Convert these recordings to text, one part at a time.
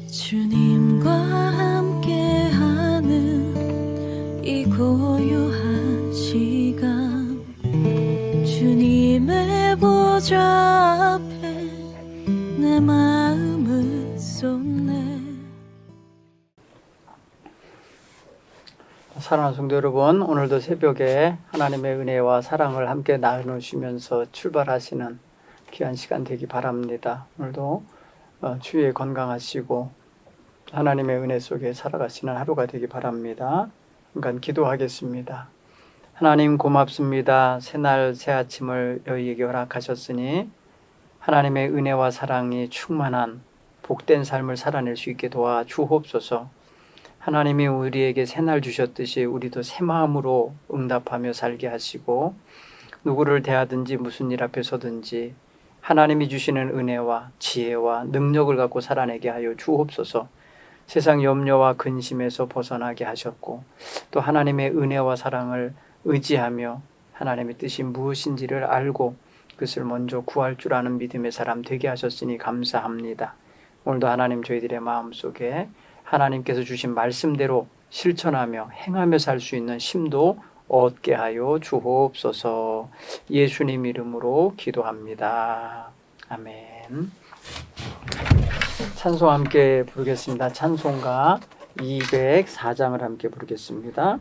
주님과 함께하는 이 고요한 시간, 주님의 보좌 앞에 내 마음을 쏟네. 사랑하는 성도 여러분, 오늘도 새벽에 하나님의 은혜와 사랑을 함께 나누시면서 출발하시는 귀한 시간 되기 바랍니다. 오늘도 주위에 건강하시고 하나님의 은혜 속에 살아가시는 하루가 되기 바랍니다. 잠깐 기도하겠습니다. 하나님 고맙습니다. 새날 새 아침을 너희에게 허락하셨으니 하나님의 은혜와 사랑이 충만한 복된 삶을 살아낼 수 있게 도와 주옵소서. 하나님이 우리에게 새날 주셨듯이 우리도 새 마음으로 응답하며 살게 하시고, 누구를 대하든지 무슨 일 앞에 서든지 하나님이 주시는 은혜와 지혜와 능력을 갖고 살아내게 하여 주옵소서. 세상 염려와 근심에서 벗어나게 하셨고, 또 하나님의 은혜와 사랑을 의지하며 하나님의 뜻이 무엇인지를 알고 그것을 먼저 구할 줄 아는 믿음의 사람 되게 하셨으니 감사합니다. 오늘도 하나님 저희들의 마음속에 하나님께서 주신 말씀대로 실천하며 행하며 살 수 있는 힘도 얻게 하여 주옵소서. 예수님 이름으로 기도합니다. 아멘. 찬송 함께 부르겠습니다. 찬송가 204장을 함께 부르겠습니다.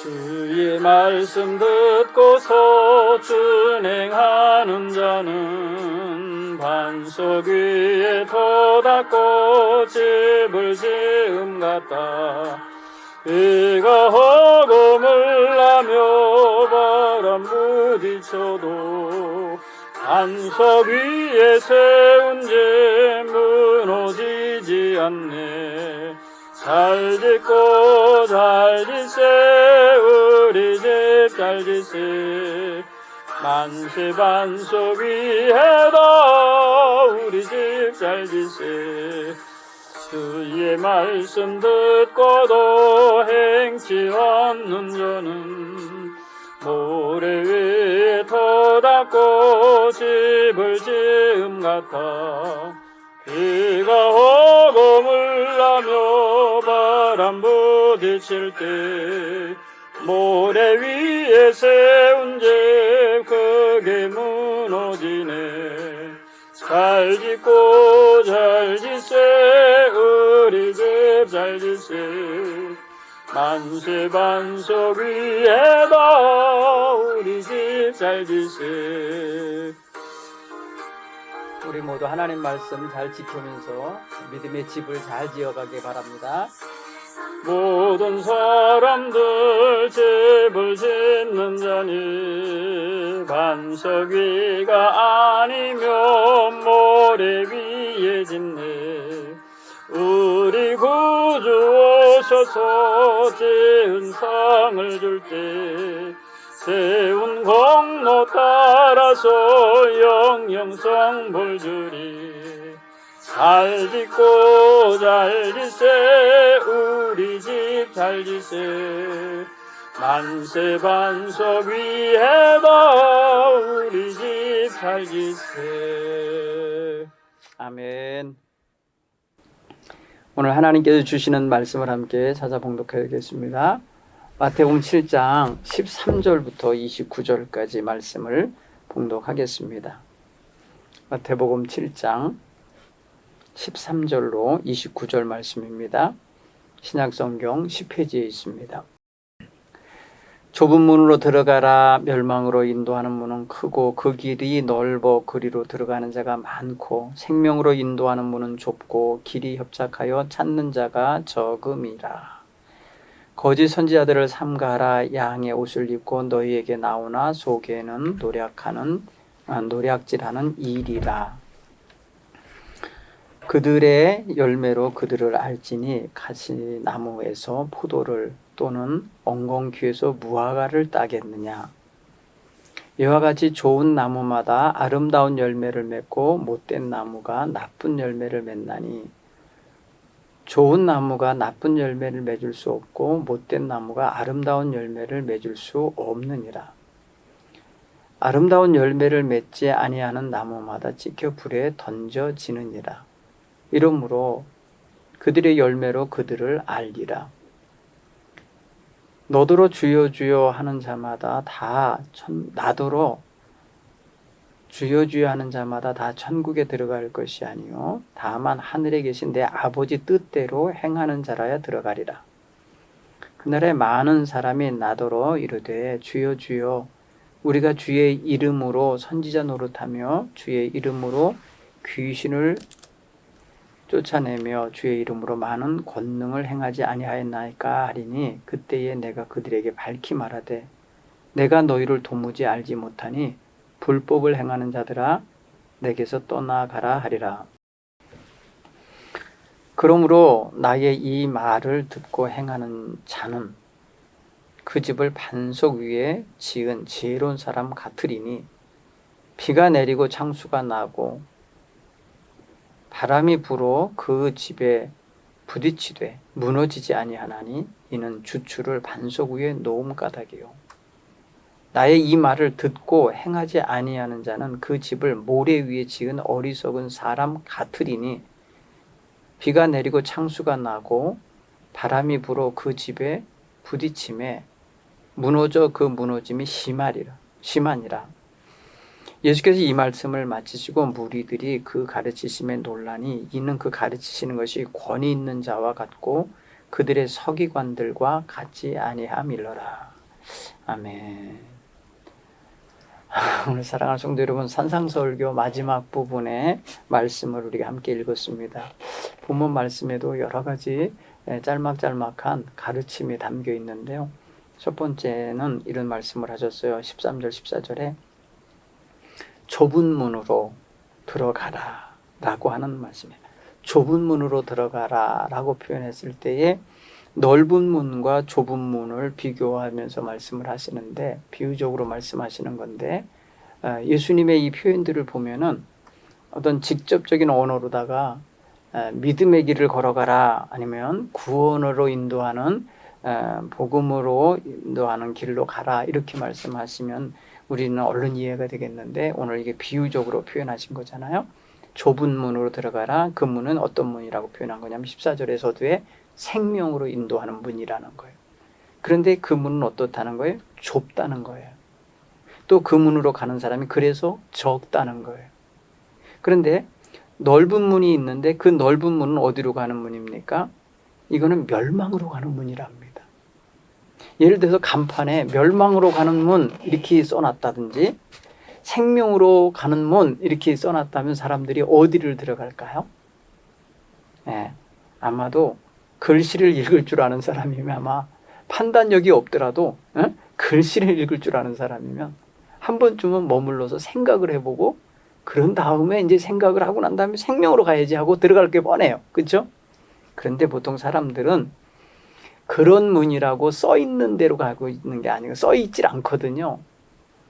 주의 말씀 듣고서 준행하는 자는 반석 위에 터닫고 집을 지음 같다. 비가 허공을 나며 바람 부딪혀도 반석 위에 세운 집 무너지지 않네. 잘 짓고 잘 짓세 우리 집 잘 짓세. 만세 반석 위에다 우리 집 잘 짓세. 주의 말씀 듣고도 행치 않는 자는 모래 위에 터닫고 집을 지음 같아. 비가 허공을 나며 바람 부딪힐 때 모래 위에 세운 집 크게 무너지네. 잘 짓고 잘 짓세 우리 집 잘 짓세. 만세 반석 위에다 우리 집 잘 짓세. 우리 모두 하나님 말씀 잘 지키면서 믿음의 집을 잘 지어가기 바랍니다. 모든 사람들 집을 짓는 자니 반석 위가 아니면 모래 위에 짓네. 우리 구주 오셔서 지은 상을 줄 때 세운 공로 따라서 영영성 볼 주리. 잘 짓고 잘 짓세 우리 집 잘 짓세. 만세 반석 위에다 우리 집 잘 짓세. 아멘. 오늘 하나님께서 주시는 말씀을 함께 찾아 봉독하겠습니다. 마태복음 7장 13절부터 29절까지 말씀을 봉독하겠습니다. 마태복음 7장 13절로 29절 말씀입니다. 신약성경 10페이지에 있습니다. 좁은 문으로 들어가라. 멸망으로 인도하는 문은 크고 그 길이 넓어 그리로 들어가는 자가 많고 생명으로 인도하는 문은 좁고 길이 협착하여 찾는 자가 적음이라. 거짓 선지자들을 삼가하라. 양의 옷을 입고 너희에게 나오나 속에는 노략질하는 일이라. 그들의 열매로 그들을 알지니 가시나무에서 포도를 또는 엉겅퀴에서 무화과를 따겠느냐. 이와 같이 좋은 나무마다 아름다운 열매를 맺고 못된 나무가 나쁜 열매를 맺나니 좋은 나무가 나쁜 열매를 맺을 수 없고 못된 나무가 아름다운 열매를 맺을 수 없느니라. 아름다운 열매를 맺지 아니하는 나무마다 찍혀 불에 던져지느니라. 이러므로 그들의 열매로 그들을 알리라. 너더러 주여 주여 하는 자마다 나더러 주여 주여 하는 자마다 다 천국에 들어갈 것이 아니요 다만 하늘에 계신 내 아버지 뜻대로 행하는 자라야 들어가리라. 그날에 많은 사람이 나더러 이르되 주여 주여 우리가 주의 이름으로 선지자 노릇하며 주의 이름으로 귀신을 쫓아내며 주의 이름으로 많은 권능을 행하지 아니하였나이까 하리니 그때에 내가 그들에게 밝히 말하되 내가 너희를 도무지 알지 못하니 불법을 행하는 자들아 내게서 떠나가라 하리라. 그러므로 나의 이 말을 듣고 행하는 자는 그 집을 반석 위에 지은 지혜로운 사람 같으리니 비가 내리고 창수가 나고 바람이 불어 그 집에 부딪히되 무너지지 아니하나니 이는 주추를 반석 위에 놓음 까닭이요. 나의 이 말을 듣고 행하지 아니하는 자는 그 집을 모래 위에 지은 어리석은 사람 같으리니 비가 내리고 창수가 나고 바람이 불어 그 집에 부딪힘에 무너져 그 무너짐이 심하니라. 예수께서 이 말씀을 마치시고 무리들이 그 가르치심에 놀라니 이는 그 가르치시는 것이 권위 있는 자와 같고 그들의 서기관들과 같지 아니함일러라. 아멘. 오늘 사랑하는 성도 여러분, 산상설교 마지막 부분의 말씀을 우리가 함께 읽었습니다. 본문 말씀에도 여러 가지 짤막짤막한 가르침이 담겨 있는데요. 첫 번째는 이런 말씀을 하셨어요. 13절 14절에 좁은 문으로 들어가라 라고 하는 말씀이에요. 좁은 문으로 들어가라 라고 표현했을 때에 넓은 문과 좁은 문을 비교하면서 말씀을 하시는데 비유적으로 말씀하시는 건데 예수님의 이 표현들을 보면은 어떤 직접적인 언어로다가 믿음의 길을 걸어가라 아니면 구원으로 인도하는 복음으로 인도하는 길로 가라 이렇게 말씀하시면 우리는 얼른 이해가 되겠는데 오늘 이게 비유적으로 표현하신 거잖아요. 좁은 문으로 들어가라. 그 문은 어떤 문이라고 표현한 거냐면 14절의 서두에 생명으로 인도하는 문이라는 거예요. 그런데 그 문은 어떻다는 거예요? 좁다는 거예요. 또 그 문으로 가는 사람이 그래서 적다는 거예요. 그런데 넓은 문이 있는데 그 넓은 문은 어디로 가는 문입니까? 이거는 멸망으로 가는 문이랍니다. 예를 들어서 간판에 멸망으로 가는 문 이렇게 써놨다든지 생명으로 가는 문 이렇게 써놨다면 사람들이 어디를 들어갈까요? 아마도 글씨를 읽을 줄 아는 사람이면 아마 판단력이 없더라도 글씨를 읽을 줄 아는 사람이면 한 번쯤은 머물러서 생각을 해보고 그런 다음에 이제 생각을 하고 난 다음에 생명으로 가야지 하고 들어갈 게 뻔해요. 그렇죠? 그런데 보통 사람들은 그런 문이라고 써 있는 대로 가고 있는 게 아니고 써 있질 않거든요.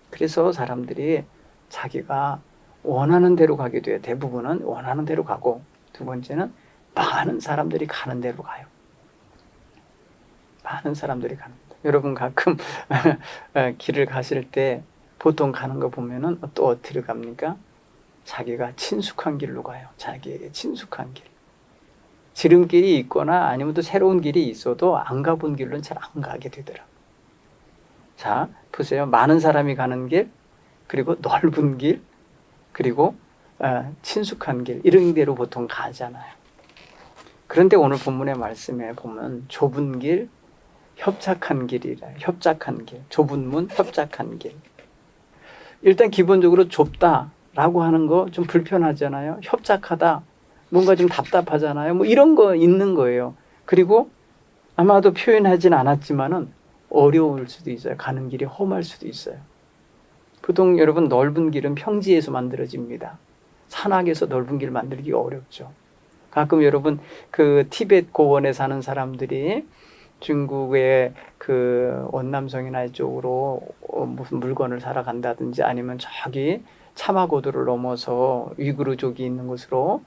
그래서 사람들이 자기가 원하는 대로 가게 돼요. 대부분은 원하는 대로 가고 두 번째는 많은 사람들이 가는 대로 가요. 많은 사람들이 가는 데. 여러분 가끔 길을 가실 때 보통 가는 거 보면은 또 어디로 갑니까? 자기가 친숙한 길로 가요. 자기에게 친숙한 길. 지름길이 있거나 아니면 또 새로운 길이 있어도 안 가본 길로는 잘 안 가게 되더라고요. 자, 보세요. 많은 사람이 가는 길, 그리고 넓은 길, 그리고 친숙한 길, 이런 데로 보통 가잖아요. 그런데 오늘 본문의 말씀에 보면 좁은 길, 협착한 길이라. 협착한 길, 좁은 문, 협착한 길. 일단 기본적으로 좁다라고 하는 거 좀 불편하잖아요. 협착하다, 뭔가 좀 답답하잖아요. 뭐 이런 거 있는 거예요. 그리고 아마도 표현하진 않았지만은 어려울 수도 있어요. 가는 길이 험할 수도 있어요. 보통 여러분 넓은 길은 평지에서 만들어집니다. 산악에서 넓은 길 만들기가 어렵죠. 가끔 여러분 그 티베트 고원에 사는 사람들이 중국의 그 원남성이나 이쪽으로 무슨 물건을 사러 간다든지 아니면 저기 차마고도를 넘어서 위구르족이 있는 곳으로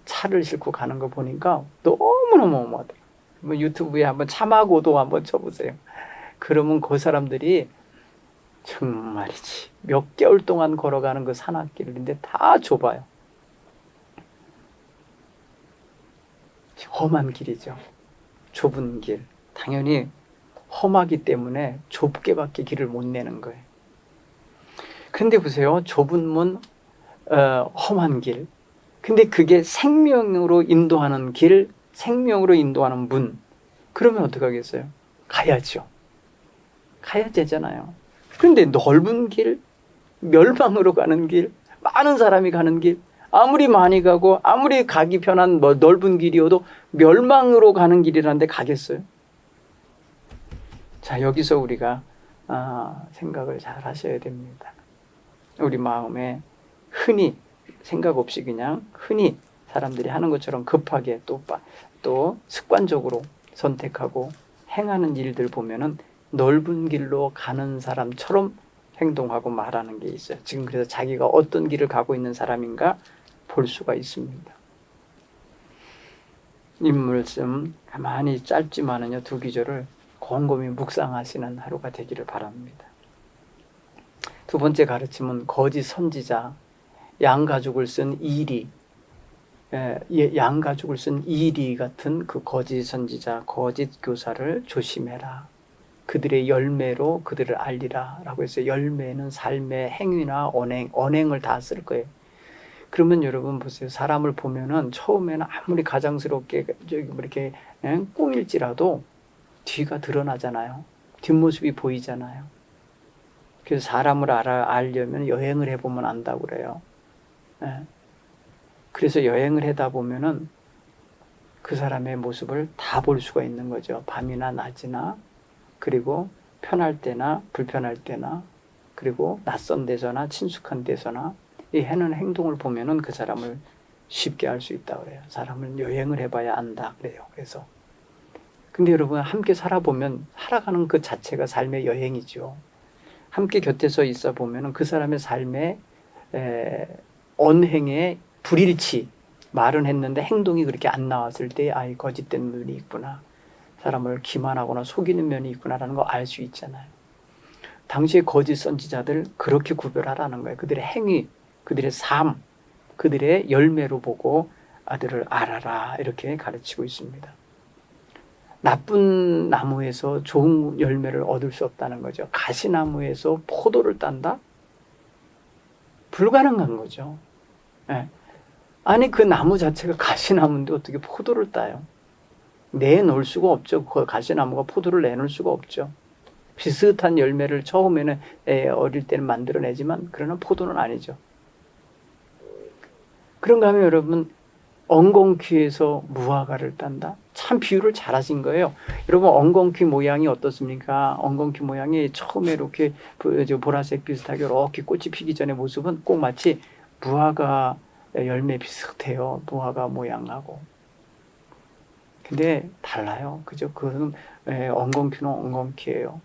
차를 싣고 가는 거 보니까 너무너무 어마어마하더라고요. 뭐 유튜브에 한번 차마고도 한번 쳐보세요. 그러면 그 사람들이 정말이지. 몇 개월 동안 걸어가는 그 산악길인데 다 좁아요. 험한 길이죠. 좁은 길. 당연히 험하기 때문에 좁게밖에 길을 못 내는 거예요. 근데 보세요. 좁은 문, 험한 길. 근데 그게 생명으로 인도하는 길, 생명으로 인도하는 문. 그러면 어떡하겠어요? 가야죠. 가야 되잖아요. 그런데 넓은 길, 멸망으로 가는 길, 많은 사람이 가는 길, 아무리 많이 가고 아무리 가기 편한 넓은 길이어도 멸망으로 가는 길이라는데 가겠어요? 자, 여기서 우리가 생각을 잘 하셔야 됩니다. 우리 마음에 흔히 생각 없이 그냥 흔히 사람들이 하는 것처럼 급하게 또 습관적으로 선택하고 행하는 일들 보면은 넓은 길로 가는 사람처럼 행동하고 말하는 게 있어요. 지금 그래서 자기가 어떤 길을 가고 있는 사람인가 볼 수가 있습니다. 이 말씀 가만히 짧지만은요, 두 기절을 곰곰이 묵상하시는 하루가 되기를 바랍니다. 두 번째 가르침은 거짓 선지자, 양가죽을 쓴 이리, 양가죽을 쓴 이리 같은 그 거짓 선지자, 거짓 교사를 조심해라. 그들의 열매로 그들을 알리라 라고 해서 열매는 삶의 행위나 언행을 다 쓸 거예요. 그러면 여러분 보세요. 사람을 보면은 처음에는 아무리 가장스럽게 이렇게 꾸밀지라도 뒤가 드러나잖아요. 뒷모습이 보이잖아요. 그래서 사람을 알려면 여행을 해보면 안다고 그래요. 그래서 여행을 하다 보면은 그 사람의 모습을 다 볼 수가 있는 거죠. 밤이나 낮이나, 그리고 편할 때나 불편할 때나, 그리고 낯선 데서나 친숙한 데서나 이 하는 행동을 보면은 그 사람을 쉽게 알 수 있다고 그래요. 사람은 여행을 해봐야 안다 그래요. 그래서 근데 여러분 함께 살아보면 살아가는 그 자체가 삶의 여행이죠. 함께 곁에서 있어 보면은 그 사람의 삶의 언행의 불일치, 말은 했는데 행동이 그렇게 안 나왔을 때 이 거짓된 면이 있구나, 사람을 기만하거나 속이는 면이 있구나라는 거 알 수 있잖아요. 당시의 거짓 선지자들 그렇게 구별하라는 거예요. 그들의 행위, 그들의 삶, 그들의 열매로 보고 아들을 알아라 이렇게 가르치고 있습니다. 나쁜 나무에서 좋은 열매를 얻을 수 없다는 거죠. 가시나무에서 포도를 딴다? 불가능한 거죠. 아니 그 나무 자체가 가시나무인데 어떻게 포도를 따요? 내놓을 수가 없죠. 그 가시나무가 포도를 내놓을 수가 없죠. 비슷한 열매를 처음에는 어릴 때는 만들어내지만 그러나 포도는 아니죠. 그런가 하면 여러분 엉겅퀴에서 무화과를 딴다? 참 비유를 잘 하신 거예요. 여러분 엉겅퀴 모양이 어떻습니까? 엉겅퀴 모양이 처음에 이렇게 보라색 비슷하게 이렇게 꽃이 피기 전의 모습은 꼭 마치 무화과 열매 비슷해요. 무화과 모양하고. 근데 달라요. 그죠? 그것은 엉겅퀴는 엉겅퀴예요.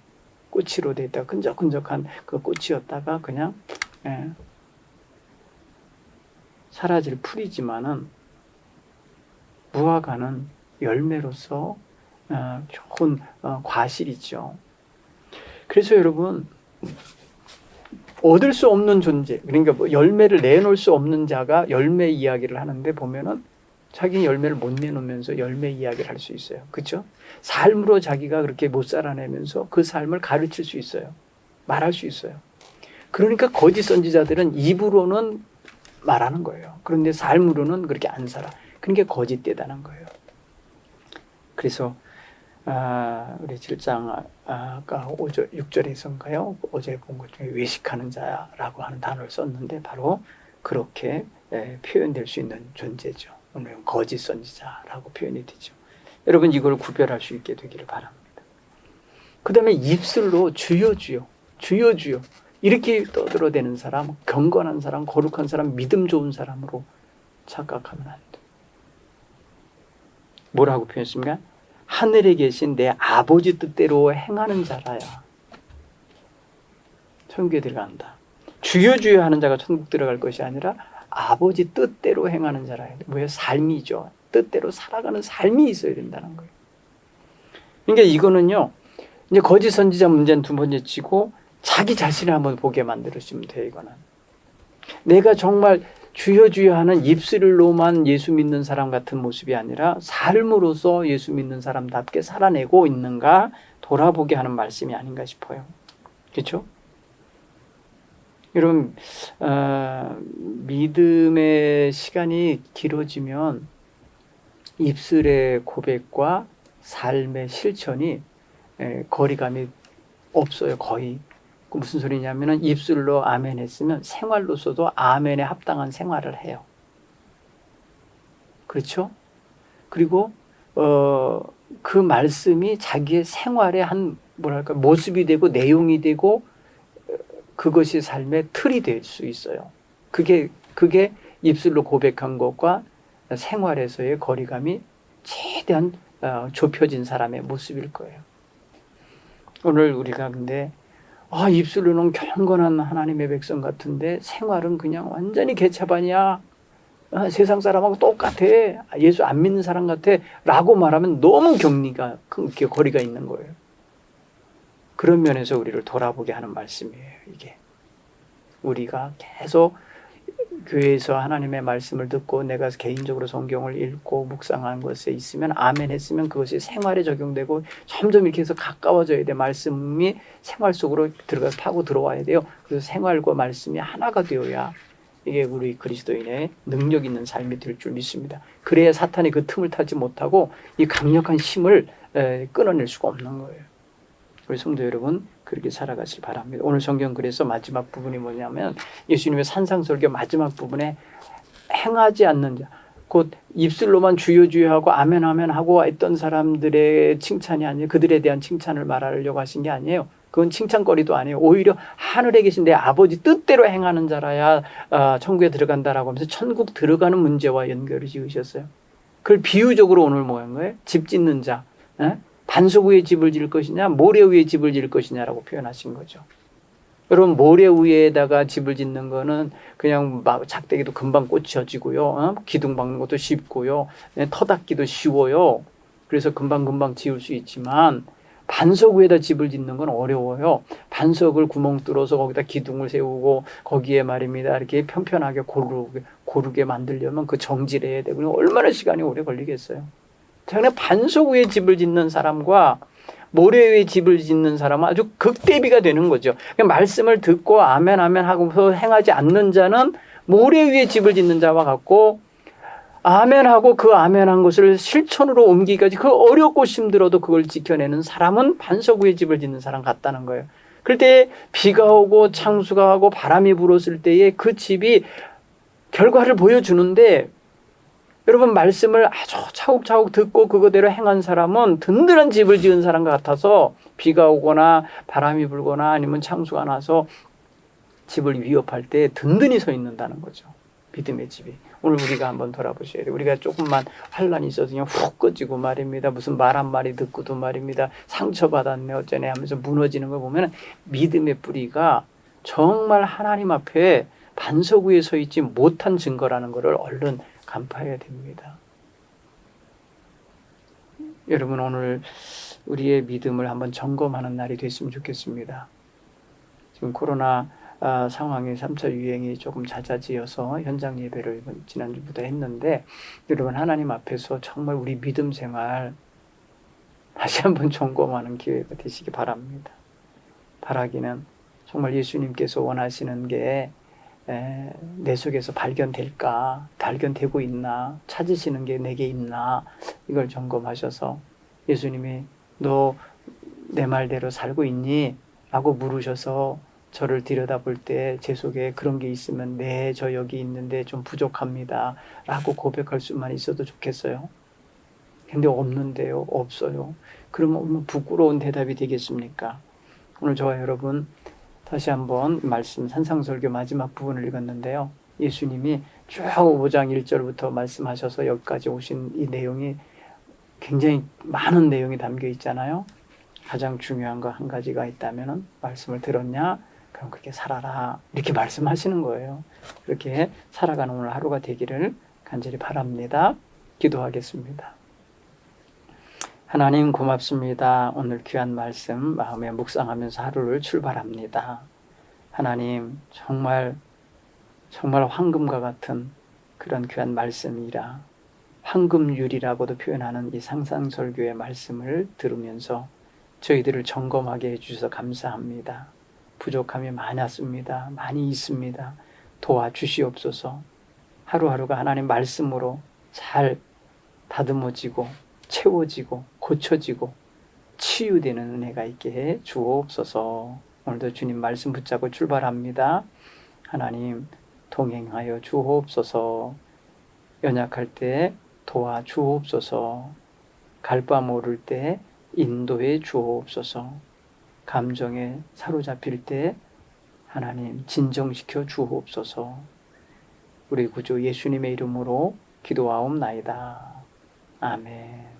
꽃으로 돼 있다. 끈적끈적한 그 꽃이었다가 그냥 사라질 풀이지만은 무화과는 열매로서 좋은 과실이죠. 그래서 여러분 얻을 수 없는 존재, 그러니까 뭐 열매를 내놓을 수 없는 자가 열매 이야기를 하는데 보면은 자기 열매를 못 내놓으면서 열매 이야기를 할 수 있어요. 그렇죠? 삶으로 자기가 그렇게 못 살아내면서 그 삶을 가르칠 수 있어요. 말할 수 있어요. 그러니까 거짓 선지자들은 입으로는 말하는 거예요. 그런데 삶으로는 그렇게 안 살아. 그러니까 거짓되다는 거예요. 그래서 우리 7장 아까 6절에서인가요? 어제 본 것 중에 외식하는 자라고 하는 단어를 썼는데 바로 그렇게 표현될 수 있는 존재죠. 오늘 거짓 선지자라고 표현이 되죠. 여러분 이걸 구별할 수 있게 되기를 바랍니다. 그 다음에 입술로 주여 주여 주여 주여 이렇게 떠들어대는 사람, 경건한 사람, 거룩한 사람, 믿음 좋은 사람으로 착각하면 안 돼요. 뭐라고 표현했습니까? 하늘에 계신 내 아버지 뜻대로 행하는 자라야 천국에 들어간다. 주여 주여 하는 자가 천국 들어갈 것이 아니라 아버지 뜻대로 행하는 자라야 돼. 뭐예요? 삶이죠. 뜻대로 살아가는 삶이 있어야 된다는 거예요. 그러니까 이거는요, 이제 거짓 선지자 문제는 두 번째 치고 자기 자신을 한번 보게 만들어주면 돼요. 이거는 내가 정말 주여 주여 하는 입술로만 예수 믿는 사람 같은 모습이 아니라 삶으로서 예수 믿는 사람답게 살아내고 있는가 돌아보게 하는 말씀이 아닌가 싶어요. 그렇죠? 여러분, 믿음의 시간이 길어지면 입술의 고백과 삶의 실천이 거리감이 없어요. 거의. 무슨 소리냐면은 입술로 아멘 했으면 생활로서도 아멘에 합당한 생활을 해요. 그렇죠? 그리고 그 말씀이 자기의 생활의 한 뭐랄까 모습이 되고 내용이 되고 그것이 삶의 틀이 될 수 있어요. 그게 입술로 고백한 것과 생활에서의 거리감이 최대한 좁혀진 사람의 모습일 거예요. 오늘 우리가 근데 입술로는 경건한 하나님의 백성 같은데 생활은 그냥 완전히 개차반이야. 세상 사람하고 똑같아. 예수 안 믿는 사람 같아. 라고 말하면 너무 거리가 있는 거예요. 그런 면에서 우리를 돌아보게 하는 말씀이에요. 이게 우리가 계속 교회에서 하나님의 말씀을 듣고 내가 개인적으로 성경을 읽고 묵상한 것에 있으면 아멘 했으면 그것이 생활에 적용되고 점점 이렇게 해서 가까워져야 돼. 말씀이 생활 속으로 들어가서 파고 들어와야 돼요. 그래서 생활과 말씀이 하나가 되어야 이게 우리 그리스도인의 능력 있는 삶이 될 줄 믿습니다. 그래야 사탄이 그 틈을 타지 못하고 이 강력한 힘을 끊어낼 수가 없는 거예요. 우리 성도 여러분 그렇게 살아가길 바랍니다. 오늘 성경 그래서 마지막 부분이 뭐냐면 예수님의 산상설교 마지막 부분에 행하지 않는 자, 곧 입술로만 주여 주여 하고 아멘 아멘 하고 했던 사람들의 칭찬이 아니에요. 그들에 대한 칭찬을 말하려고 하신 게 아니에요. 그건 칭찬거리도 아니에요. 오히려 하늘에 계신 내 아버지 뜻대로 행하는 자라야 천국에 들어간다라고 하면서 천국 들어가는 문제와 연결을 지으셨어요. 그걸 비유적으로 오늘 뭐 한 거예요? 집 짓는 자. 반석 위에 집을 지을 것이냐 모래 위에 집을 지을 것이냐라고 표현하신 거죠. 여러분 모래 위에다가 집을 짓는 거는 그냥 막 작대기도 금방 꽂혀지고요. 기둥 박는 것도 쉽고요. 터 닦기도 쉬워요. 그래서 금방 지을 수 있지만 반석 위에다 집을 짓는 건 어려워요. 반석을 구멍 뚫어서 거기다 기둥을 세우고 거기에 말입니다. 이렇게 편편하게 고르게 만들려면 그 정질해야 되고 얼마나 시간이 오래 걸리겠어요. 그냥 반석 위에 집을 짓는 사람과 모래 위에 집을 짓는 사람은 아주 극대비가 되는 거죠. 말씀을 듣고 아멘 아멘 하고서 행하지 않는 자는 모래 위에 집을 짓는 자와 같고 아멘하고 그 아멘한 것을 실천으로 옮기기까지 그 어렵고 힘들어도 그걸 지켜내는 사람은 반석 위에 집을 짓는 사람 같다는 거예요. 그럴 때 비가 오고 창수가 하고 바람이 불었을 때에 그 집이 결과를 보여주는데 여러분 말씀을 아주 차곡차곡 듣고 그거대로 행한 사람은 든든한 집을 지은 사람과 같아서 비가 오거나 바람이 불거나 아니면 창수가 나서 집을 위협할 때 든든히 서 있는다는 거죠. 믿음의 집이. 오늘 우리가 한번 돌아보셔야 돼요. 우리가 조금만 환란이 있어서 그냥 훅 꺼지고 말입니다. 무슨 말 한 마리 듣고도 말입니다. 상처받았네 어쩌네 하면서 무너지는 거 보면 믿음의 뿌리가 정말 하나님 앞에 반석 위에 서 있지 못한 증거라는 것을 얼른 간파해야 됩니다. 여러분 오늘 우리의 믿음을 한번 점검하는 날이 됐으면 좋겠습니다. 지금 코로나 상황이 3차 유행이 조금 잦아지어서 현장 예배를 지난주부터 했는데 여러분 하나님 앞에서 정말 우리 믿음 생활 다시 한번 점검하는 기회가 되시기 바랍니다. 바라기는 정말 예수님께서 원하시는 게 내 속에서 발견되고 있나, 찾으시는 게 내게 있나, 이걸 점검하셔서 예수님이 너 내 말대로 살고 있니? 라고 물으셔서 저를 들여다볼 때 제 속에 그런 게 있으면 네, 저 여기 있는데 좀 부족합니다. 라고 고백할 수만 있어도 좋겠어요. 근데 없는데요, 없어요. 그러면 부끄러운 대답이 되겠습니까? 오늘 저와 여러분 다시 한번 말씀 산상설교 마지막 부분을 읽었는데요. 예수님이 쭉 5장 1절부터 말씀하셔서 여기까지 오신 이 내용이 굉장히 많은 내용이 담겨 있잖아요. 가장 중요한 거 한 가지가 있다면 말씀을 들었냐? 그럼 그렇게 살아라. 이렇게 말씀하시는 거예요. 그렇게 살아가는 오늘 하루가 되기를 간절히 바랍니다. 기도하겠습니다. 하나님 고맙습니다. 오늘 귀한 말씀 마음에 묵상하면서 하루를 출발합니다. 하나님 정말 황금과 같은 그런 귀한 말씀이라 황금률이라고도 표현하는 이 상상설교의 말씀을 들으면서 저희들을 점검하게 해주셔서 감사합니다. 부족함이 많았습니다. 많이 있습니다. 도와주시옵소서. 하루하루가 하나님 말씀으로 잘 다듬어지고 채워지고 고쳐지고 치유되는 은혜가 있게 해 주옵소서. 오늘도 주님 말씀 붙잡고 출발합니다. 하나님 동행하여 주옵소서. 연약할 때 도와주옵소서. 갈 바 모를 때 인도해 주옵소서. 감정에 사로잡힐 때 하나님 진정시켜 주옵소서. 우리 구주 예수님의 이름으로 기도하옵나이다. 아멘.